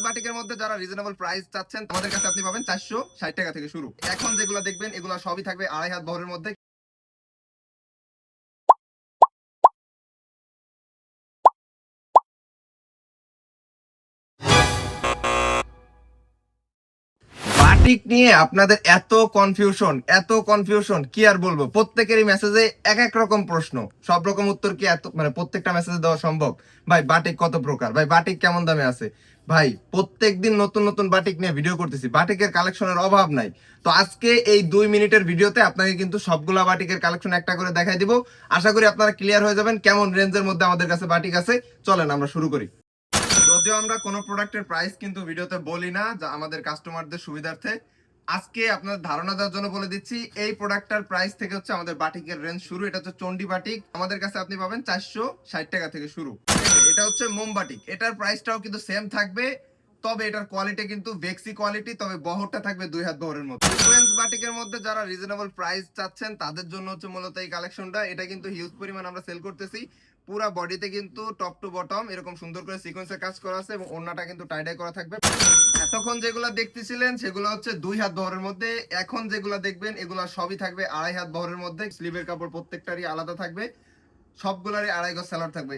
বাটিকের মধ্যে যারা রিজনেবল প্রাইস চাচ্ছেন আমাদের কাছে আপনি পাবেন 460 টাকা থেকে শুরু। এখন যেগুলো দেখবেন এগুলো সবই থাকবে আড়াই হাত বহরের মধ্যে। বাটিক নিয়ে আপনাদের এত কনফিউশন কি আর বলবো। প্রত্যেকেরই মেসেজে এক এক রকম প্রশ্ন, সব রকম উত্তর কি এত মানে প্রত্যেকটা মেসেজে দেওয়া সম্ভব? ভাই বাটিক কত প্রকার, ভাই বাটিক কেমন দামে আছে? ভাই প্রত্যেকদিন নতুন নতুন বাটিক নিয়ে ভিডিও করতেছি, বাটিকের কালেকশনের অভাব নাই। তো আজকে এই 2 মিনিটের ভিডিওতে আপনাকে কিন্তু সবগুলা বাটিকের কালেকশন একটা করে দেখাই দিব। আশা করি আপনারা ক্লিয়ার হয়ে যাবেন কেমন রেঞ্জের মধ্যে আমাদের কাছে বাটিক আছে। চলেন আমরা শুরু করি। যদিও আমরা কোনো প্রোডাক্টের প্রাইস কিন্তু ভিডিওতে বলি না, যা আমাদের কাস্টমারদের সুবিধার্থে। আজকে আপনার ধারণা দেওয়ার জন্য বলে দিচ্ছি, এই প্রোডাক্টটার প্রাইস থেকে হচ্ছে আমাদের বাটিকের রেঞ্জ শুরু। এটা হচ্ছে চন্ডী বাটিক, আমাদের কাছে আপনি পাবেন 460 টাকা থেকে শুরু। এটা হচ্ছে মোম বাটিক, এটার প্রাইসটাও কিন্তু সেম থাকবে, তবে এটার কোয়ালিটি কিন্তু বেক্সি কোয়ালিটি, তবে বহরটা থাকবে 2 হাত বহরের মধ্যে। সিকোয়েন্স বাটিকের মধ্যে যারা রিজনেবল প্রাইস চাচ্ছেন তাদের জন্য হচ্ছে মূলত এই কালেকশনটা। এটা কিন্তু হিউজ পরিমাণ আমরা সেল করতেছি। পুরা বডিতে কিন্তু টপ টু বটম এরকম সুন্দর করে সিকোয়েন্সের কাজ করা আছে এবং ওড়নাটা কিন্তু টাইডাই করা থাকবে। এতক্ষণ যেগুলো দেখতেছিলেন সেগুলো হচ্ছে 2 হাত বহরের মধ্যে। এখন যেগুলো দেখবেন এগুলো সবই থাকবে আড়াই হাত বহরের মধ্যে। স্লিভের কাপড় প্রত্যেকটারই আলাদা থাকবে, সবগুলারই আড়াই গজ সেলার থাকবে।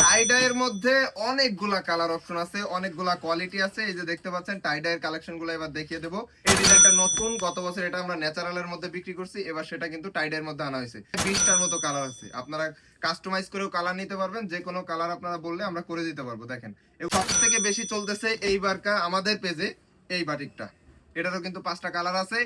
টাইডাইয়ের মধ্যে অনেকগুলা কালার অপশন আছে, অনেকগুলা কোয়ালিটি আছে। এই যে দেখতে পাচ্ছেন টাইডাইয়ের কালেকশন গুলো এবার দেখিয়ে দেবো। এই ডিজাইনটা নতুন, গত বছর এটা আমরা ন্যাচারালের মধ্যে বিক্রি করছি, এবার সেটা কিন্তু টাইডাইয়ের মধ্যে আনা হয়েছে। 20টার মতো কালার আছে, আপনারা কাস্টমাইজ করেও কালার নিতে পারবেন। যে কোনো কালার আপনারা বললে আমরা করে দিতে পারবো। দেখেন সব থেকে বেশি চলতেছে এইবারকার আমাদের পেজে এই বাটিকটা, এটারও কিন্তু 5টা কালার আছে।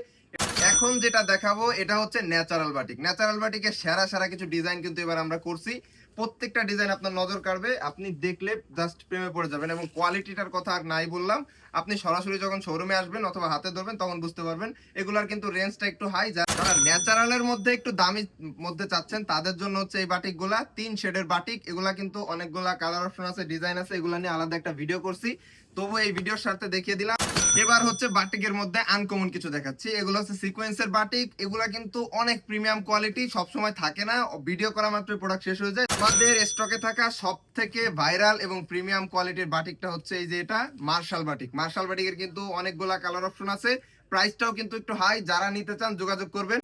এখন যেটা দেখাবো এটা হচ্ছে ন্যাচারাল বাটিক। ন্যাচারাল বাটিকের সেরা সেরা কিছু ডিজাইন কিন্তু এবার আমরা করছি। প্রত্যেকটা ডিজাইন আপনার নজর কাড়বে, আপনি দেখলে জাস্ট প্রেমে পড়ে যাবেন। এবং কোয়ালিটিটার কথা আর নাই বললাম, আপনি সরাসরি যখন শোরুমে আসবেন অথবা হাতে ধরবেন তখন বুঝতে পারবেন। এগুলার কিন্তু রেঞ্জটা একটু হাই, যারা ন্যাচারালের মধ্যে একটু দামি মধ্যে চাচ্ছেন তাদের জন্য হচ্ছে এই বাটিকগুলা 3 শেডের বাটিক। এগুলা কিন্তু অনেকগুলা কালার অপশন আছে, ডিজাইন আছে, এগুলা নিয়ে আলাদা একটা ভিডিও করছি, তবু এই ভিডিওর সাথে দেখিয়ে দিলাম। এবার হচ্ছে বাটিকের মধ্যে আনকমন কিছু দেখাচ্ছি। এগুলো হচ্ছে সিকোয়েন্সের বাটিক, এগুলা কিন্তু অনেক প্রিমিয়াম কোয়ালিটি, সব সময় থাকে না, ভিডিও করা মাত্র প্রোডাক্ট শেষ হয়ে যায়। আমাদের স্টকে থাকা সব থেকে ভাইরাল এবং প্রিমিয়াম কোয়ালিটির বাটিকটা হচ্ছে এই যে এটা মার্শাল বাটিক। মার্শাল বাটিকের কিন্তু অনেকগুলা কালার অপশন আছে, প্রাইসটাও কিন্তু একটু হাই। যারা নিতে চান যোগাযোগ করবেন।